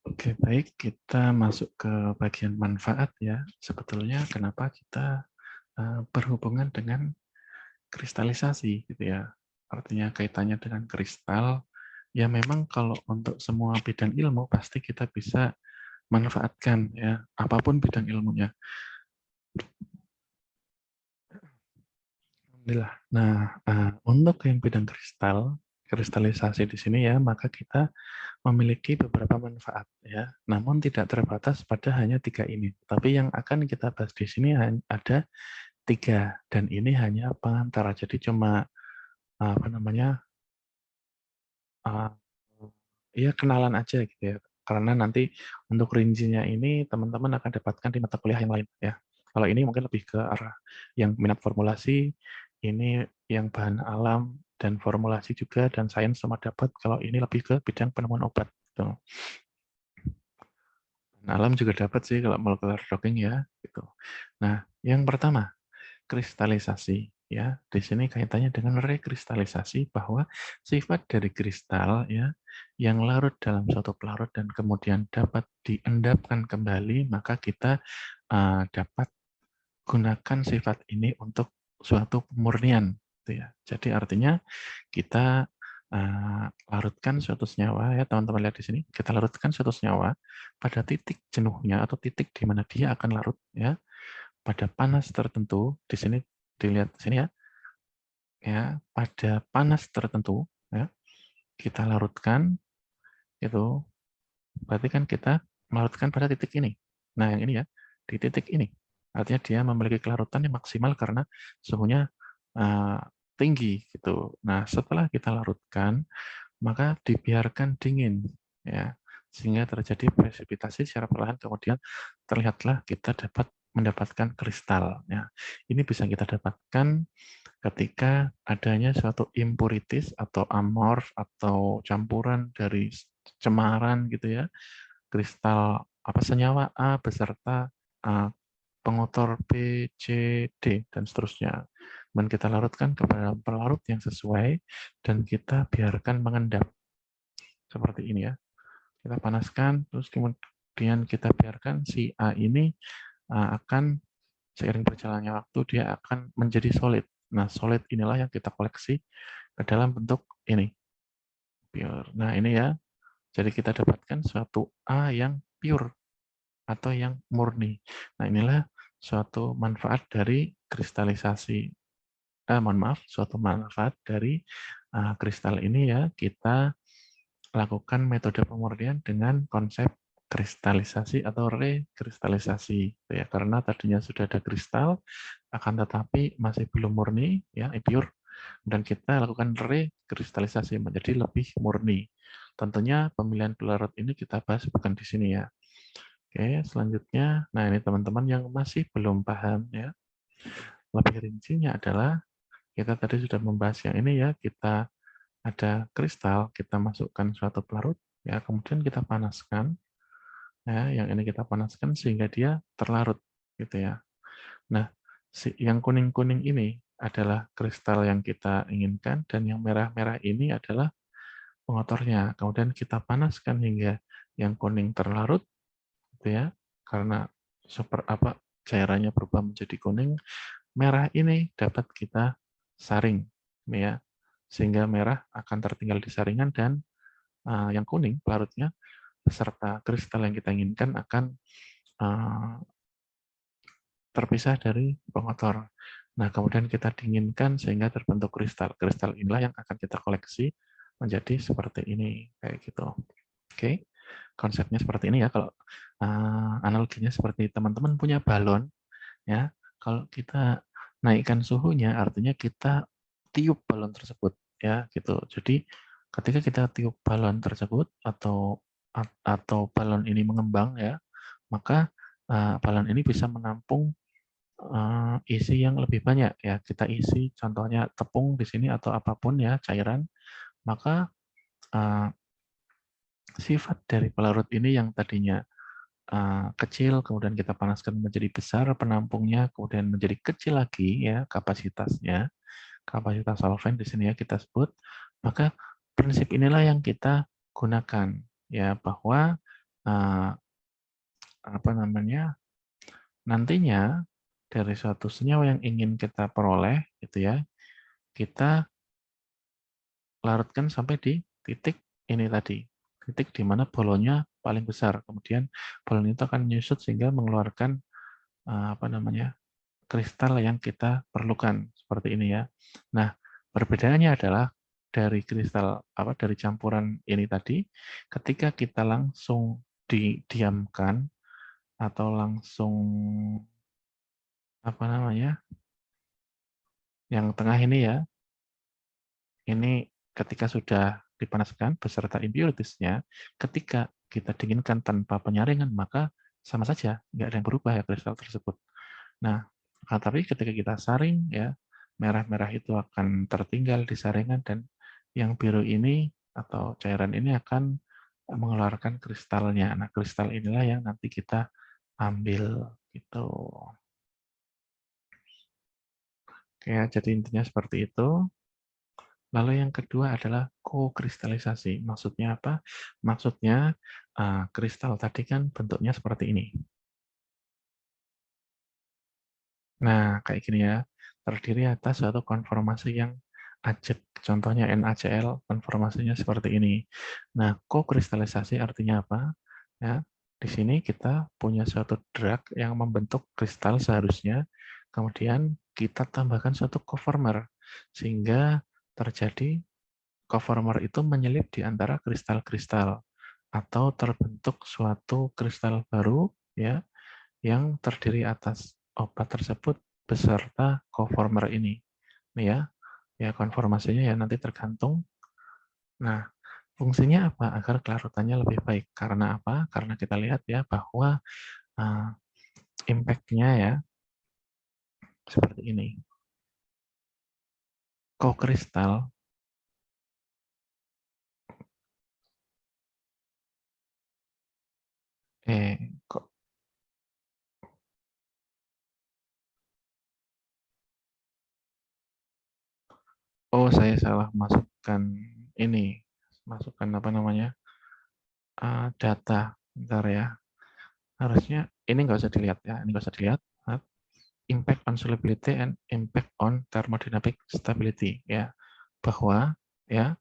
Oke, baik. Kita masuk ke bagian manfaat ya. Sebetulnya kenapa kita berhubungan dengan kristalisasi gitu ya. Artinya kaitannya dengan kristal, ya memang kalau untuk semua bidang ilmu pasti kita bisa manfaatkan ya, apapun bidang ilmunya. Alhamdulillah. Nah, untuk yang bidang kristalisasi di sini ya, maka kita memiliki beberapa manfaat ya. Namun tidak terbatas pada hanya 3 ini. Tapi yang akan kita bahas di sini ada 3 dan ini hanya pengantara. Jadi cuma apa namanya? Uh, ya kenalan aja gitu ya. Karena nanti untuk rincinya ini teman-teman akan dapatkan di mata kuliah yang lain ya. Kalau ini mungkin lebih ke arah yang minat formulasi, ini yang bahan alam dan formulasi juga dan sains sama dapat. Kalau ini lebih ke bidang penemuan obat. Gitu. Alam juga dapat sih kalau molecular docking ya gitu. Nah, yang pertama kristalisasi ya. Di sini kaitannya dengan rekristalisasi bahwa sifat dari kristal ya yang larut dalam suatu pelarut dan kemudian dapat diendapkan kembali, maka kita dapat gunakan sifat ini untuk suatu pemurnian gitu ya. Jadi artinya kita larutkan suatu senyawa ya teman-teman lihat di sini, kita larutkan suatu senyawa pada titik jenuhnya atau titik di mana dia akan larut ya pada panas tertentu. Di sini dilihat di sini ya pada panas tertentu ya kita larutkan itu berarti kan kita melarutkan pada titik ini. Nah yang ini ya di titik ini artinya dia memiliki kelarutan yang maksimal karena suhunya tinggi gitu. Nah setelah kita larutkan maka dibiarkan dingin ya sehingga terjadi presipitasi secara perlahan kemudian terlihatlah kita dapat mendapatkan kristal ya. Ini bisa kita dapatkan ketika adanya suatu impurities atau amorf atau campuran dari cemaran gitu ya, kristal apa senyawa A beserta pengotor B, C, D dan seterusnya. Dan kita larutkan kepada pelarut yang sesuai dan kita biarkan mengendap seperti ini ya. Kita panaskan terus kemudian kita biarkan si A ini akan seiring berjalannya waktu dia akan menjadi solid. Nah, solid inilah yang kita koleksi ke dalam bentuk ini, pure. Nah, ini ya, jadi kita dapatkan suatu A yang pure atau yang murni. Nah, inilah suatu manfaat dari kristalisasi. Mohon maaf, suatu manfaat dari kristal ini ya, kita lakukan metode pemurnian dengan konsep kristalisasi atau rekristalisasi ya karena tadinya sudah ada kristal akan tetapi masih belum murni ya pure dan kita lakukan rekristalisasi menjadi lebih murni. Tentunya pemilihan pelarut ini kita bahas bukan di sini ya. Oke, selanjutnya nah ini teman-teman yang masih belum paham ya. Lebih rincinya adalah kita tadi sudah membahas yang ini ya, kita ada kristal, kita masukkan suatu pelarut, ya, kemudian kita panaskan, ya, yang ini kita panaskan sehingga dia terlarut, gitu ya. Nah, yang kuning-kuning ini adalah kristal yang kita inginkan, dan yang merah-merah ini adalah pengotornya. Kemudian kita panaskan hingga yang kuning terlarut, gitu ya, karena cairannya berubah menjadi kuning, merah ini dapat kita saring, ya, sehingga merah akan tertinggal di saringan dan yang kuning pelarutnya beserta kristal yang kita inginkan akan terpisah dari pengotor. Nah, kemudian kita dinginkan sehingga terbentuk kristal. Kristal inilah yang akan kita koleksi menjadi seperti ini, kayak gitu. Oke, konsepnya seperti ini ya. Kalau analoginya seperti teman-teman punya balon, ya. Kalau kita naikkan suhunya, artinya kita tiup balon tersebut, ya, gitu. Jadi ketika kita tiup balon tersebut atau balon ini mengembang, ya, maka balon ini bisa menampung isi yang lebih banyak, ya. Kita isi, contohnya tepung di sini atau apapun ya cairan, maka sifat dari pelarut ini yang tadinya kecil, kemudian kita panaskan menjadi besar penampungnya, kemudian menjadi kecil lagi ya kapasitasnya, kapasitas solvent di sini ya kita sebut, maka prinsip inilah yang kita gunakan ya bahwa uh, apa namanya, nantinya dari suatu senyawa yang ingin kita peroleh, gitu ya, kita larutkan sampai di titik ini tadi, titik di mana bolonnya paling besar. Kemudian bolon itu akan menyusut sehingga mengeluarkan apa namanya, kristal yang kita perlukan seperti ini ya. Nah, perbedaannya adalah dari kristal apa dari campuran ini tadi, ketika kita langsung didiamkan atau langsung apa namanya, yang tengah ini ya, ini ketika sudah dipanaskan beserta impurities-nya, ketika kita dinginkan tanpa penyaringan, maka sama saja, nggak ada yang berubah ya kristal tersebut. Nah, tapi ketika kita saring, ya merah-merah itu akan tertinggal di saringan, dan yang biru ini atau cairan ini akan mengeluarkan kristalnya. Nah, kristal inilah yang nanti kita ambil gitu. Oke, jadi intinya seperti itu. Lalu yang kedua adalah kokristalisasi. Maksudnya apa? Maksudnya kristal tadi kan bentuknya seperti ini. Nah, kayak gini ya, terdiri atas suatu konformasi yang ajek. Contohnya NaCl, konformasinya seperti ini. Nah, kokristalisasi artinya apa? Ya, di sini kita punya suatu drug yang membentuk kristal seharusnya, kemudian kita tambahkan suatu conformer, sehingga terjadi conformer itu menyelip di antara kristal-kristal, atau terbentuk suatu kristal baru, ya, yang terdiri atas obat tersebut beserta conformer ini. Nih ya, ya konformasinya ya nanti tergantung. Nah, fungsinya apa? Agar kelarutannya lebih baik. Karena apa? Karena kita lihat ya bahwa uh, impact-nya ya seperti ini. Kokristal kok oh saya salah masukkan ini, masukkan apa namanya? Data. Bentar ya. Harusnya ini nggak usah dilihat ya, ini nggak usah dilihat. Impact on solubility and impact on thermodynamic stability ya, bahwa ya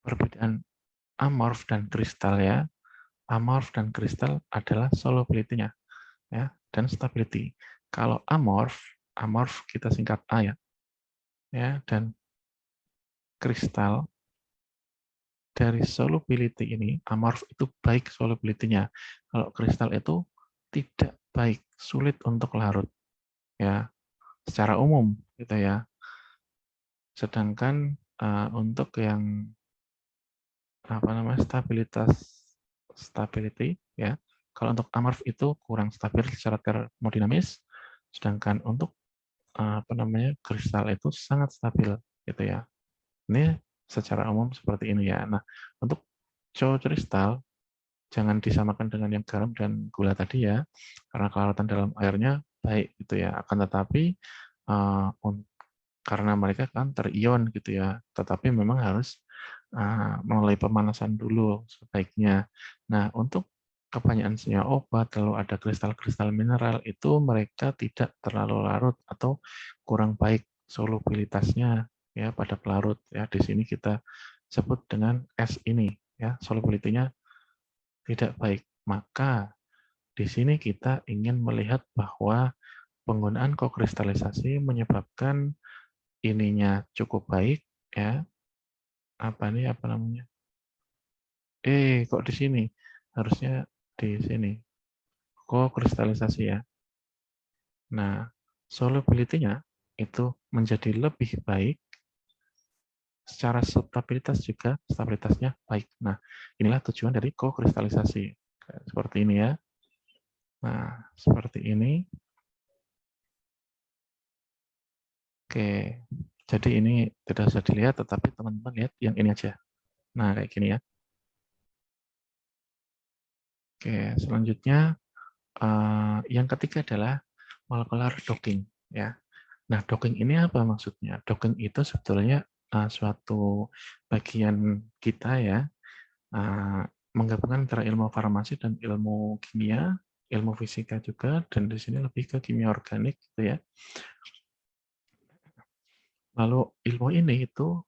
perbedaan amorf dan kristal ya, amorf dan kristal adalah solubility-nya ya dan stability. Kalau amorf, amorf kita singkat A ya, dan kristal dari solubility ini, amorf itu baik solubility-nya. Kalau kristal itu tidak baik, sulit untuk larut ya, secara umum gitu ya. Sedangkan untuk yang apa namanya stability ya, kalau untuk amorf itu kurang stabil secara termodinamis, sedangkan untuk apa namanya kristal itu sangat stabil gitu ya. Ini secara umum seperti ini ya. Nah, untuk cowok kristal jangan disamakan dengan yang garam dan gula tadi ya, karena kelaratan dalam airnya baik gitu ya. Akan tetapi uh, karena mereka kan terion gitu ya, tetapi memang harus melalui pemanasan dulu sebaiknya. Nah, untuk kebanyakan senyawa obat, lalu ada kristal-kristal mineral, itu mereka tidak terlalu larut atau kurang baik solubilitasnya ya pada pelarut ya. Di sini kita sebut dengan S ini ya, solubility-nya tidak baik. Maka di sini kita ingin melihat bahwa penggunaan kokristalisasi menyebabkan ininya cukup baik ya, apa nih apa namanya, kok di sini harusnya di sini kok kristalisasi ya. Nah, solubility-nya itu menjadi lebih baik, secara stabilitas juga stabilitasnya baik. Nah, inilah tujuan dari kokristalisasi seperti ini ya. Nah, seperti ini. Oke, jadi ini tidak usah dilihat, tetapi teman-teman lihat yang ini aja. Nah, kayak gini ya. Oke, selanjutnya yang ketiga adalah molecular docking ya. Nah, docking ini apa maksudnya? Docking itu sebetulnya suatu bagian kita ya, menggabungkan antara ilmu farmasi dan ilmu kimia, ilmu fisika juga, dan di sini lebih ke kimia organik gitu ya. Lalu ilmu ini itu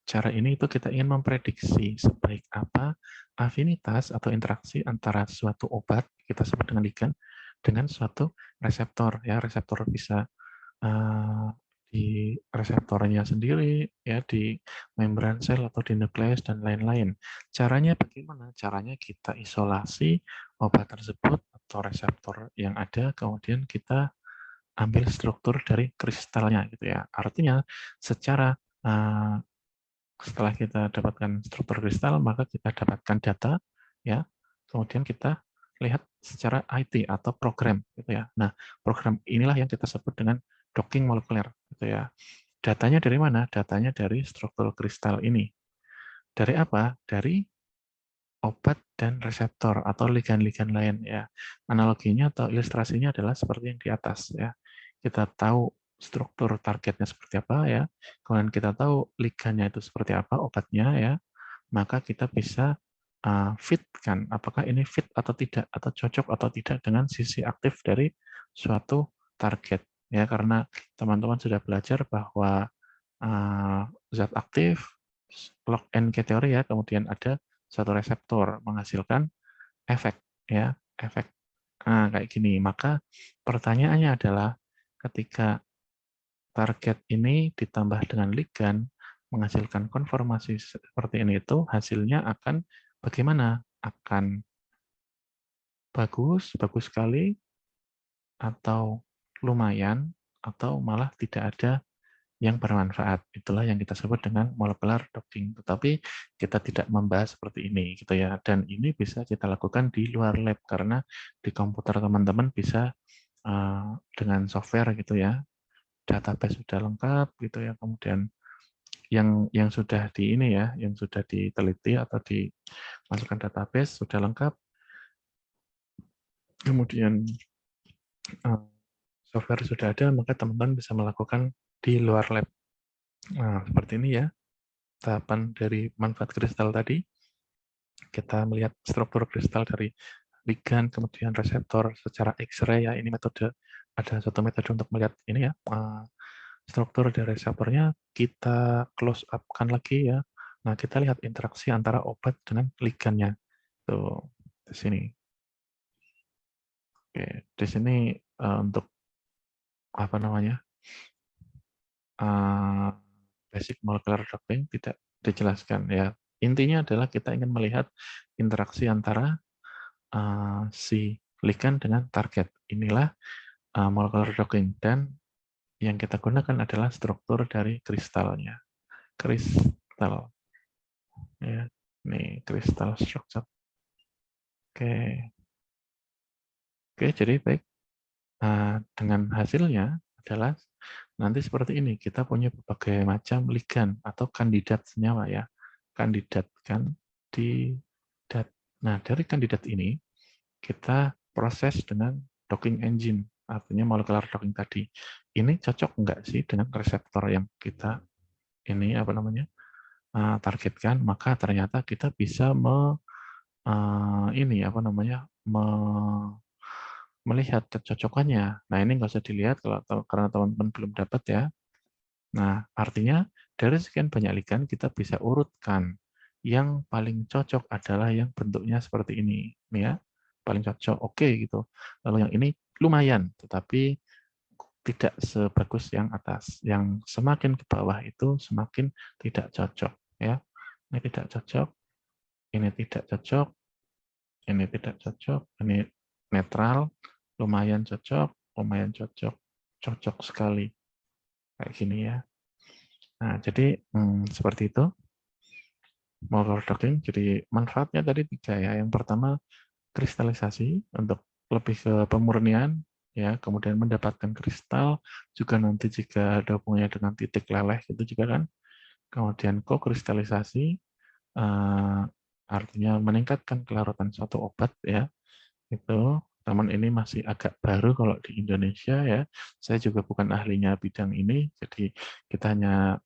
cara ini itu kita ingin memprediksi sebaik apa afinitas atau interaksi antara suatu obat kita sebut dengan ligand dengan suatu reseptor ya. Reseptor bisa di reseptornya sendiri ya, di membran sel atau di nukleus dan lain-lain. Caranya bagaimana? Caranya kita isolasi obat tersebut atau reseptor yang ada, kemudian kita ambil struktur dari kristalnya gitu ya. Artinya secara setelah kita dapatkan struktur kristal, maka kita dapatkan data, ya. Kemudian kita lihat secara IT atau program, gitu ya. Nah, program inilah yang kita sebut dengan docking molekuler, gitu ya. Datanya dari mana? Datanya dari struktur kristal ini. Dari apa? Dari obat dan reseptor atau ligand-ligand lain, ya. Analoginya atau ilustrasinya adalah seperti yang di atas, ya. Kita tahu struktur targetnya seperti apa, ya. Kemudian kita tahu ligandnya itu seperti apa, obatnya, ya. Maka kita bisa fitkan apakah ini fit atau tidak, atau cocok atau tidak dengan sisi aktif dari suatu target, ya. Karena teman-teman sudah belajar bahwa zat aktif lock and key teori ya, kemudian ada satu reseptor menghasilkan efek, ya, efek. Nah, kayak gini. Maka pertanyaannya adalah ketika target ini ditambah dengan ligand menghasilkan konformasi seperti ini, itu hasilnya akan bagaimana? Akan bagus, bagus sekali, atau lumayan, atau malah tidak ada yang bermanfaat. Itulah yang kita sebut dengan molecular docking. Tetapi kita tidak membahas seperti ini, gitu ya. Dan ini bisa kita lakukan di luar lab karena di komputer teman-teman bisa dengan software gitu ya. Database sudah lengkap gitu ya. Kemudian yang sudah di ini ya, yang sudah diteliti atau dimasukkan database sudah lengkap. Kemudian software sudah ada, maka teman-teman bisa melakukan di luar lab. Nah, seperti ini ya. Tahapan dari manfaat kristal tadi, kita melihat struktur kristal dari ligand, kemudian reseptor secara X-ray ya. Ini metode, ada satu metode untuk melihat ini ya, struktur dari reseptornya kita close up-kan lagi ya. Nah, kita lihat interaksi antara obat dengan ligandnya. Tuh, di sini. Oke, di sini untuk apa namanya? Basic molecular docking tidak dijelaskan ya. Intinya adalah kita ingin melihat interaksi antara si ligand dengan target. Inilah molecular docking, dan yang kita gunakan adalah struktur dari kristalnya. Kristal. Ya, ini kristal structure. Oke. Oke, jadi baik. Dengan hasilnya adalah nanti seperti ini. Kita punya berbagai macam ligand atau kandidat senyawa ya. Kandidat. Nah, dari kandidat ini kita proses dengan docking engine, artinya molecular docking tadi. Ini cocok enggak sih dengan reseptor yang kita ini targetkan? Maka ternyata kita bisa melihat kecocokannya. Nah, ini nggak usah dilihat karena teman-teman belum dapat ya. Nah, artinya dari sekian banyak ligand kita bisa urutkan. Yang paling cocok adalah yang bentuknya seperti ini, nih ya. Paling cocok, oke gitu. Lalu yang ini lumayan, tetapi tidak sebagus yang atas. Yang semakin ke bawah itu semakin tidak cocok, ya. Ini tidak cocok, ini tidak cocok, ini tidak cocok, ini netral, lumayan cocok, cocok sekali. Kayak gini ya. Nah, jadi seperti itu molecular docking. Jadi manfaatnya tadi 3 ya. Yang pertama kristalisasi untuk lebih ke pemurnian ya, kemudian mendapatkan kristal juga nanti jika ada hubungannya dengan titik leleh itu juga kan. Kemudian kokristalisasi artinya meningkatkan kelarutan suatu obat ya. Itu teman ini masih agak baru kalau di Indonesia ya. Saya juga bukan ahlinya bidang ini, jadi kita hanya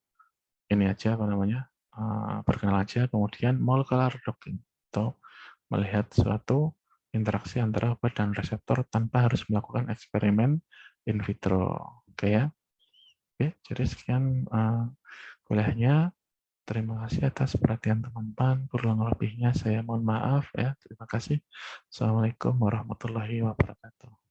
ini aja perkenal aja. Kemudian molecular docking atau melihat suatu interaksi antara obat dan reseptor tanpa harus melakukan eksperimen in vitro. Oke ya. Oke, jadi sekian kuliahnya. Terima kasih atas perhatian teman-teman. Kurang lebihnya saya mohon maaf ya. Terima kasih. Assalamualaikum warahmatullahi wabarakatuh.